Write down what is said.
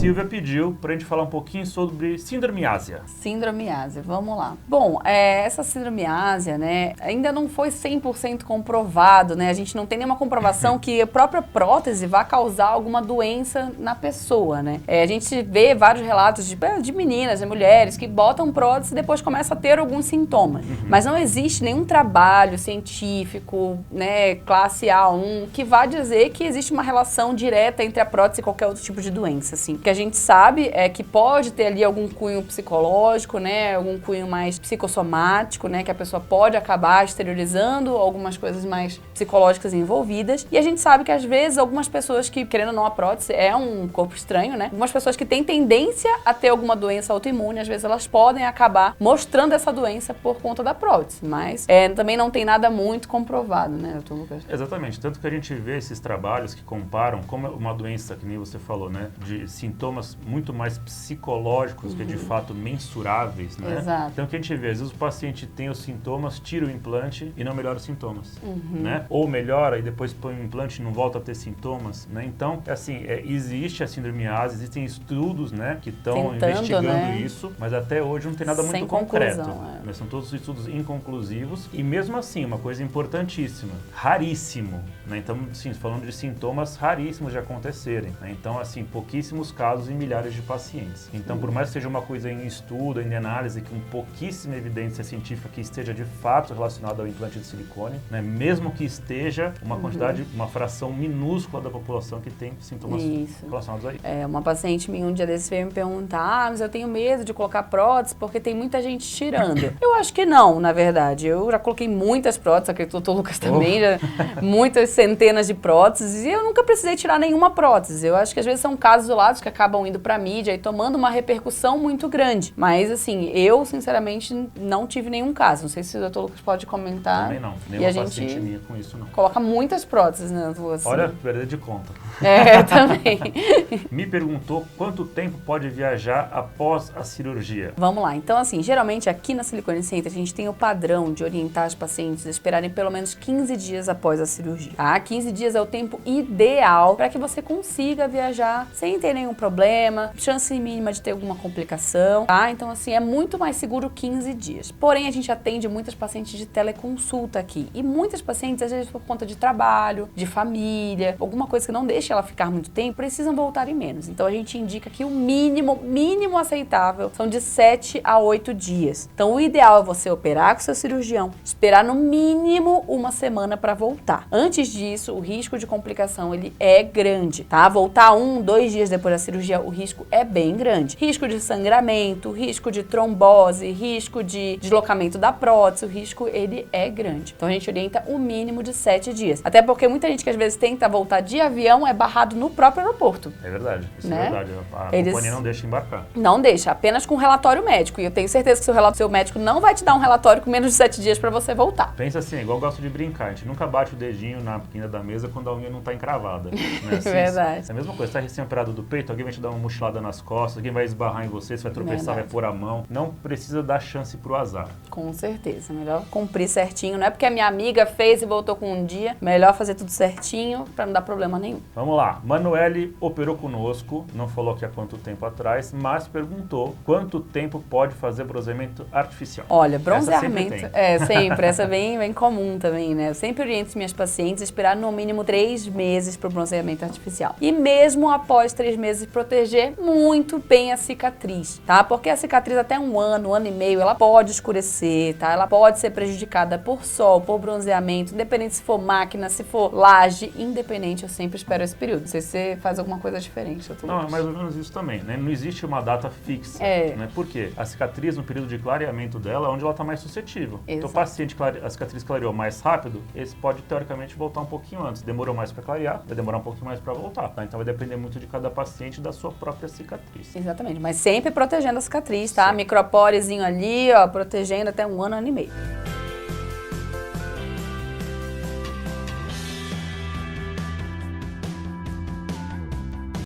Silvia pediu pra gente falar um pouquinho sobre síndrome ásia. Síndrome ásia, vamos lá. Bom, essa síndrome ásia, né, ainda não foi 100% comprovado, né? A gente não tem nenhuma comprovação que a própria prótese vá causar alguma doença na pessoa, né? A gente vê vários relatos de meninas, de mulheres que botam prótese e depois começam a ter alguns sintomas. Mas não existe nenhum trabalho científico, né, classe A1, que vá dizer que existe uma relação direta entre a prótese e qualquer outro tipo de doença, assim. O que a gente sabe é que pode ter ali algum cunho psicológico, né, algum cunho mais psicossomático, né, que a pessoa pode acabar exteriorizando algumas coisas mais psicológicas envolvidas. E a gente sabe que às vezes algumas pessoas que, querendo ou não, a prótese é um corpo estranho, né, algumas pessoas que têm tendência a ter alguma doença autoimune, às vezes elas podem acabar mostrando essa doença por conta da prótese, mas também não tem nada muito comprovado, né, doutor Lucas? Exatamente, tanto que a gente vê esses trabalhos que comparam como uma doença, que nem você falou, né, de sintomas muito mais psicológicos que de fato mensuráveis, né? Exato. Então o que a gente vê, às vezes o paciente tem os sintomas, tira o implante e não melhora os sintomas, né? Ou melhora e depois põe o implante e não volta a ter sintomas, né? Então, assim, existe a síndrome ásia, existem estudos, né, que estão investigando, né, isso, mas até hoje não tem nada muito concreto. Né? São todos estudos inconclusivos e mesmo assim, uma coisa importantíssima, raríssimo, né? Então, sim, falando de sintomas raríssimos de acontecerem, né? Então, assim, pouquíssimos casos em milhares de pacientes. Então, por mais que seja uma coisa em estudo, em análise, com pouquíssima evidência científica que esteja de fato relacionada ao implante de silicone, né? Mesmo que esteja uma quantidade, uma fração minúscula da população que tem sintomas relacionados a isso. Uma paciente minha um dia desse veio me perguntar, mas eu tenho medo de colocar prótese porque tem muita gente tirando. Eu acho que não, na verdade. Eu já coloquei muitas próteses, acredito que o Lucas também, já, muitas centenas de próteses, e eu nunca precisei tirar nenhuma prótese. Eu acho que às vezes são casos isolados que acabam indo pra mídia e tomando uma repercussão muito grande. Mas, assim, eu, sinceramente, não tive nenhum caso. Não sei se o Dr. Lucas pode comentar. Também não. Nenhuma paciente minha com isso, não. Coloca muitas próteses, né? Assim. Olha, perder de conta. Também. Me perguntou quanto tempo pode viajar após a cirurgia. Vamos lá. Então, assim, geralmente aqui na Silicone Center a gente tem o padrão de orientar os pacientes a esperarem pelo menos 15 dias após a cirurgia. 15 dias é o tempo ideal para que você consiga viajar sem ter nenhum problema, chance mínima de ter alguma complicação, tá? Então, assim, é muito mais seguro 15 dias. Porém, a gente atende muitas pacientes de teleconsulta aqui. E muitas pacientes, às vezes por conta de trabalho, de família, alguma coisa que não deixa ela ficar muito tempo, precisam voltar em menos. Então, a gente indica que o mínimo aceitável são de 7 a 8 dias. Então, o ideal é você operar com seu cirurgião, esperar no mínimo uma semana para voltar. Antes disso, o risco de complicação, ele é grande, tá? Voltar 1, 2 dias depois da cirurgia, o risco é bem grande. Risco de sangramento, risco de trombose, risco de deslocamento da prótese, o risco, ele é grande. Então, a gente orienta o mínimo de 7 dias. Até porque muita gente que às vezes tenta voltar de avião é barrado no próprio aeroporto. É verdade, isso né? é verdade. A companhia não deixa embarcar. Não deixa, apenas com relatório médico. E eu tenho certeza que seu médico não vai te dar um relatório com menos de 7 dias para você voltar. Pensa assim, igual eu gosto de brincar, a gente nunca bate o dedinho na quina da mesa quando a unha não tá encravada. Né? Assim, verdade. É a mesma coisa, você tá recém-operado do peito, alguém vai te dar uma mochilada nas costas, alguém vai esbarrar em você, você vai tropeçar, vai pôr a mão. Não precisa dar chance pro azar. Com certeza, melhor cumprir certinho. Não é porque a minha amiga fez e voltou com um dia, melhor fazer tudo certinho para não dar problema nenhum. Vamos lá, Manuele operou conosco, não falou aqui há quanto tempo atrás, mas perguntou quanto tempo pode fazer bronzeamento artificial. Olha, bronzeamento, sempre, essa é bem comum também, né? Eu sempre oriento as minhas pacientes a esperar no mínimo 3 meses para o bronzeamento artificial. E mesmo após 3 meses, proteger muito bem a cicatriz, tá? Porque a cicatriz até um ano e meio, ela pode escurecer, tá? Ela pode ser prejudicada por sol, por bronzeamento, independente se for máquina, se for laje, independente, eu sempre espero esse período. Não sei se você faz alguma coisa diferente. Não, é mais ou menos isso também, né? Não existe uma data fixa, né? Por quê? A cicatriz, no período de clareamento dela, é onde ela está mais suscetível. Exato. Então, o paciente, a cicatriz clareou mais rápido, esse pode, teoricamente, voltar um pouquinho antes. Demorou mais para clarear, vai demorar um pouquinho mais para voltar, tá? Então, vai depender muito de cada paciente e da sua própria cicatriz. Exatamente, mas sempre protegendo a cicatriz, tá? Micropórezinho ali, ó, protegendo até um ano e meio.